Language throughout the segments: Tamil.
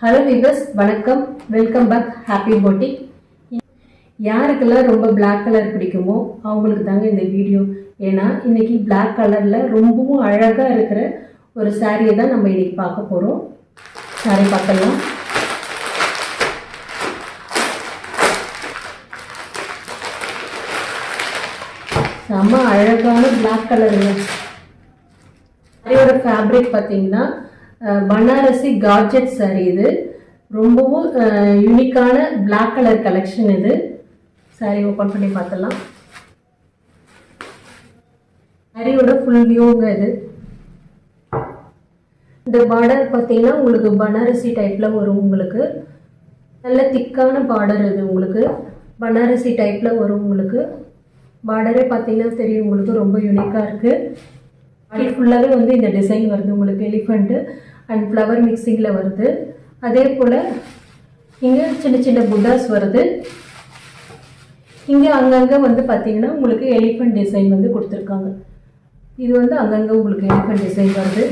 ஹலோ விவர்ஸ், வணக்கம். Welcome back. ஹாப்பி போட்டிக். யாருக்கெல்லாம் ரொம்ப பிளாக் கலர் பிடிக்குமோ அவங்களுக்கு தாங்க இந்த வீடியோ. ஏன்னா இன்னைக்கு பிளாக் கலரில் ரொம்பவும் அழகாக இருக்கிற ஒரு சாரியை தான் நம்ம இன்னைக்கு பார்க்க போகிறோம். சாரி பார்க்கலாம். செம்ம அழகான பிளாக் கலருங்க. சாரியோட ஃபேப்ரிக் பார்த்தீங்கன்னா பனாரசி கார்ஜெட் சாரி. இது ரொம்பவும் யூனிக்கான பிளாக் கலர் கலெக்ஷன். இது சாரி ஓப்பன் பண்ணி பார்த்துடலாம். சாரியோட ஃபுல் வியூங்க இது. இந்த பார்டர் பார்த்தீங்கன்னா உங்களுக்கு பனாரசி டைப்பில் வரும். உங்களுக்கு நல்ல திக்கான பார்டர் இது. உங்களுக்கு பனாரசி டைப்பில் வரும். உங்களுக்கு பார்டரே பார்த்தீங்கன்னா தெரியும், உங்களுக்கு ரொம்ப யூனிக்காக இருக்குது. பாடி ஃபுல்லாகவே வந்து இந்த டிசைன் வருது. உங்களுக்கு எலிஃபண்ட்டு அண்ட் ஃப்ளவர் மிக்சிங்கில் வருது. அதே போல் இங்கே சின்ன சின்ன புட்டாஸ் வருது. இங்கே அங்கங்கே வந்து பார்த்தீங்கன்னா உங்களுக்கு எலிஃபண்ட் டிசைன் வந்து கொடுத்துருக்காங்க. இது வந்து அங்கங்கே உங்களுக்கு எலிஃபண்ட் டிசைன் வருது.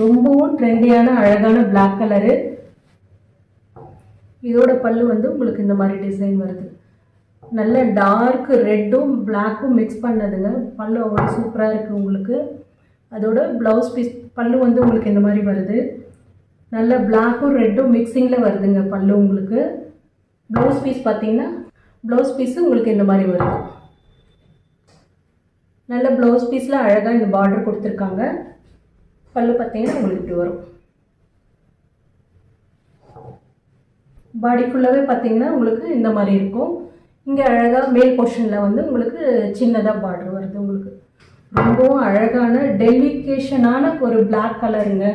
ரொம்பவும் ட்ரெண்டியான அழகான பிளாக் கலரு. இதோட பல்லு வந்து உங்களுக்கு இந்த மாதிரி டிசைன் வருது. நல்ல டார்க் ரெட்டும் பிளாக்கும் மிக்ஸ் பண்ணதுங்க. பல்லு அவ்வளோ சூப்பராக இருக்குது உங்களுக்கு. அதோட ப்ளவுஸ் பீஸ் பல்லு வந்து உங்களுக்கு இந்த மாதிரி வருது. நல்ல பிளாக்கும் ரெட்டும் மிக்சிங்கில் வருதுங்க பல்லு உங்களுக்கு. ப்ளவுஸ் பீஸ் பார்த்தீங்கன்னா ப்ளவுஸ் பீஸு உங்களுக்கு இந்த மாதிரி வருது. நல்ல ப்ளவுஸ் பீஸில் அழகாக இந்த பார்டர் கொடுத்துருக்காங்க. பல்லு பார்த்தீங்கன்னா உங்களுக்கு இப்படி வரும். பாடி ஃபுல்லாகவே பார்த்தீங்கன்னா உங்களுக்கு இந்த மாதிரி இருக்கும். இங்கே அழகாக மேல் போர்ஷனில் வந்து உங்களுக்கு சின்னதாக பார்டர் வருது. உங்களுக்கு ரொம்பவும் அழகான டெலிகேஷனான ஒரு பிளாக் கலருங்க.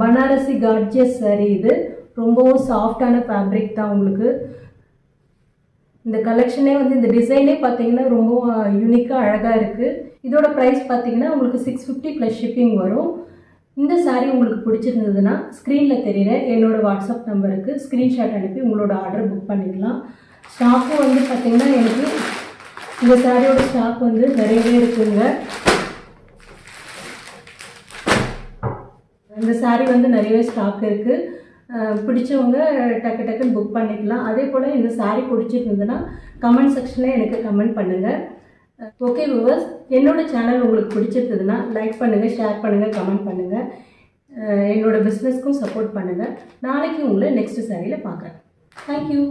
Banarasi gorgeous sorry. இது ரொம்பவும் சாஃப்டான ஃபேப்ரிக் தான் உங்களுக்கு. இந்த கலெக்ஷனே வந்து இந்த டிசைனே பார்த்தீங்கன்னா ரொம்பவும் யூனிக்காக அழகாக இருக்குது. இதோட ப்ரைஸ் பார்த்தீங்கன்னா உங்களுக்கு 650 ப்ளஸ் ஷிப்பிங் வரும். இந்த சாரீ உங்களுக்கு பிடிச்சிருந்ததுன்னா ஸ்க்ரீனில் தெரியுற என்னோடய வாட்ஸ்அப் நம்பருக்கு ஸ்க்ரீன்ஷாட் அனுப்பி உங்களோட ஆர்டர் புக் பண்ணிக்கலாம். ஸ்டாக்கும் வந்து பார்த்திங்கன்னா எனக்கு இந்த சாரியோட ஸ்டாக் வந்து நிறையவே இருக்குங்க. இந்த சாரீ வந்து நிறையவே ஸ்டாக் இருக்குது. பிடிச்சவங்க டக்கு டக்குன்னு புக் பண்ணிக்கலாம். அதே போல் இந்த சாரீ பிடிச்சிருந்ததுன்னா கமெண்ட் செக்ஷனில் எனக்கு கமெண்ட் பண்ணுங்கள். ஓகே வியூவர்ஸ், என்னோடய சேனல் உங்களுக்கு பிடிச்சிருந்ததுன்னா லைக் பண்ணுங்கள், ஷேர் பண்ணுங்கள், கமெண்ட் பண்ணுங்கள். என்னோடய பிஸ்னஸ்க்கும் சப்போர்ட் பண்ணுங்கள். நாளைக்கு உங்களை நெக்ஸ்ட் சாரியில் பார்க்குறேன். தேங்க்யூ.